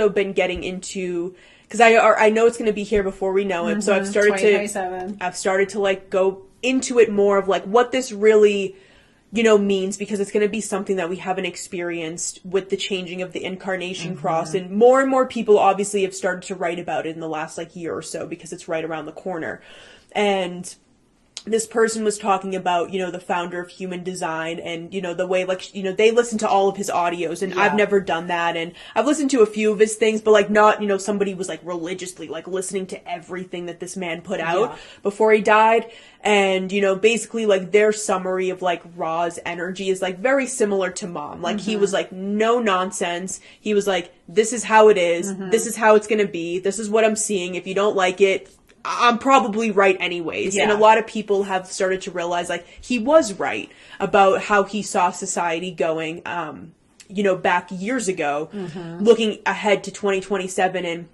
also been getting into, because I know it's going to be here before we know it, so I've started to like go into it more of like what this really, you know, means, because it's going to be something that we haven't experienced with the changing of the incarnation cross, and more people obviously have started to write about it in the last like year or so, because it's right around the corner. And this person was talking about, you know, the founder of human design, and, you know, the way, like, you know, they listen to all of his audios, and I've never done that, and I've listened to a few of his things, but like not, you know, somebody was like religiously like listening to everything that this man put out before he died. And, you know, basically like their summary of like Ra's energy is like very similar to Mom. Like he was like, no nonsense. He was like, this is how it is. This is how it's going to be. This is what I'm seeing. If you don't like it, I'm probably right anyways. And a lot of people have started to realize like he was right about how he saw society going, you know, back years ago, looking ahead to 2027. And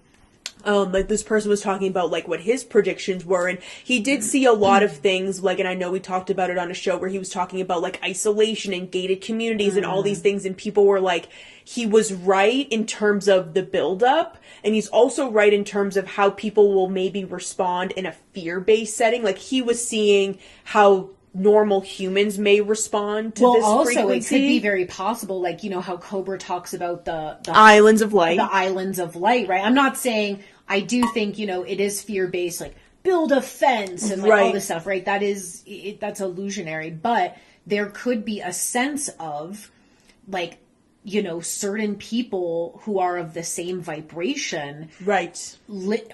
like this person was talking about like what his predictions were, and he did see a lot of things like, and I know we talked about it on a show where he was talking about like isolation and gated communities and all these things, and people were like, he was right in terms of the buildup, and he's also right in terms of how people will maybe respond in a fear-based setting. Like he was seeing how normal humans may respond to this frequency. It could be very possible, like, you know, how Cobra talks about the islands of light. The islands of light, right? I'm not saying, I do think, you know, it is fear-based, like, build a fence and like all this stuff, right? That's illusionary. But there could be a sense of, like, you know, certain people who are of the same vibration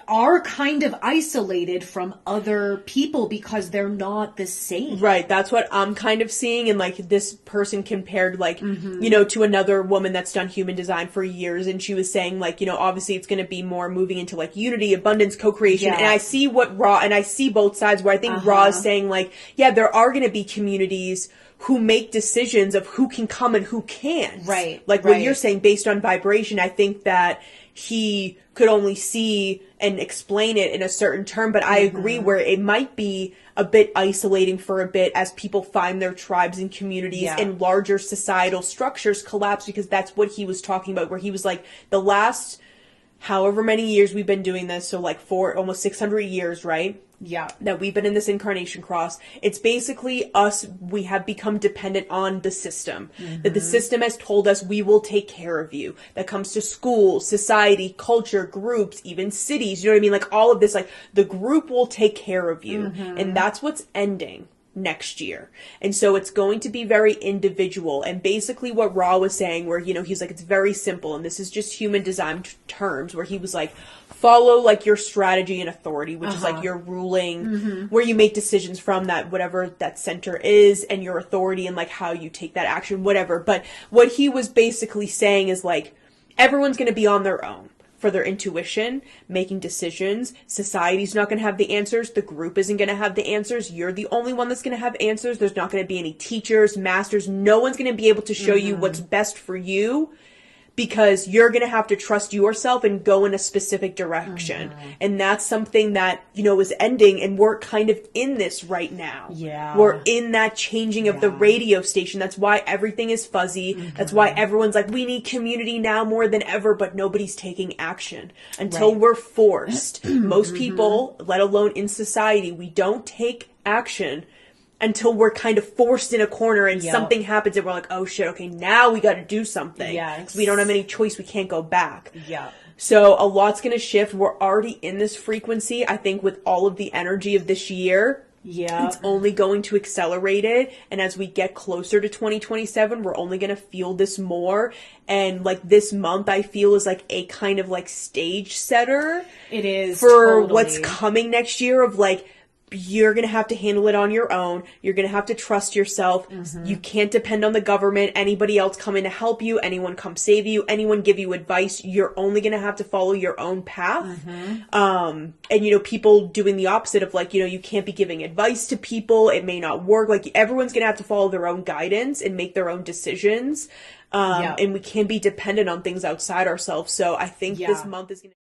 are kind of isolated from other people because they're not the same. Right. That's what I'm kind of seeing. And like this person compared like, you know, to another woman that's done human design for years. And she was saying like, you know, obviously it's going to be more moving into like unity, abundance, co-creation. And I see and I see both sides where I think Ra is saying like, yeah, there are going to be communities who make decisions of who can come and who can't. Right. Like what you're saying, based on vibration, I think that he could only see and explain it in a certain term, but I agree where it might be a bit isolating for a bit as people find their tribes and communities and larger societal structures collapse, because that's what he was talking about, where he was like, the last however many years we've been doing this, so like almost 600 years, right? Yeah. That we've been in this incarnation cross. It's basically us, we have become dependent on the system. That the system has told us we will take care of you. That comes to school, society, culture, groups, even cities. You know what I mean? Like all of this, like the group will take care of you. And that's what's ending next year. And so it's going to be very individual. And basically what Ra was saying, where, you know, he's like, it's very simple. And this is just human design terms, where he was like, follow like your strategy and authority, which is like your ruling, where you make decisions from that, whatever that center is, and your authority and like how you take that action, whatever. But what he was basically saying is like, everyone's going to be on their own for their intuition, making decisions. Society's not going to have the answers. The group isn't going to have the answers. You're the only one that's going to have answers. There's not going to be any teachers, masters. No one's going to be able to show you what's best for you, because you're going to have to trust yourself and go in a specific direction. And that's something that, you know, is ending, and we're kind of in this right now. Yeah. We're in that changing of the radio station. That's why everything is fuzzy. That's why everyone's like, we need community now more than ever, but nobody's taking action until we're forced. Most people, let alone in society, we don't take action until we're kind of forced in a corner and something happens and we're like, oh shit, okay, now we got to do something. Yes. We don't have any choice. We can't go back. Yeah. So a lot's going to shift. We're already in this frequency. I think with all of the energy of this year, it's only going to accelerate it. And as we get closer to 2027, we're only going to feel this more. And like this month, I feel is like a kind of like stage setter. It is for what's coming next year, of like, you're going to have to handle it on your own. You're going to have to trust yourself. You can't depend on the government, anybody else coming to help you, anyone come save you, anyone give you advice. You're only going to have to follow your own path. And, you know, people doing the opposite of like, you know, you can't be giving advice to people. It may not work. Like everyone's going to have to follow their own guidance and make their own decisions. And we can't be dependent on things outside ourselves. So I think this month is going to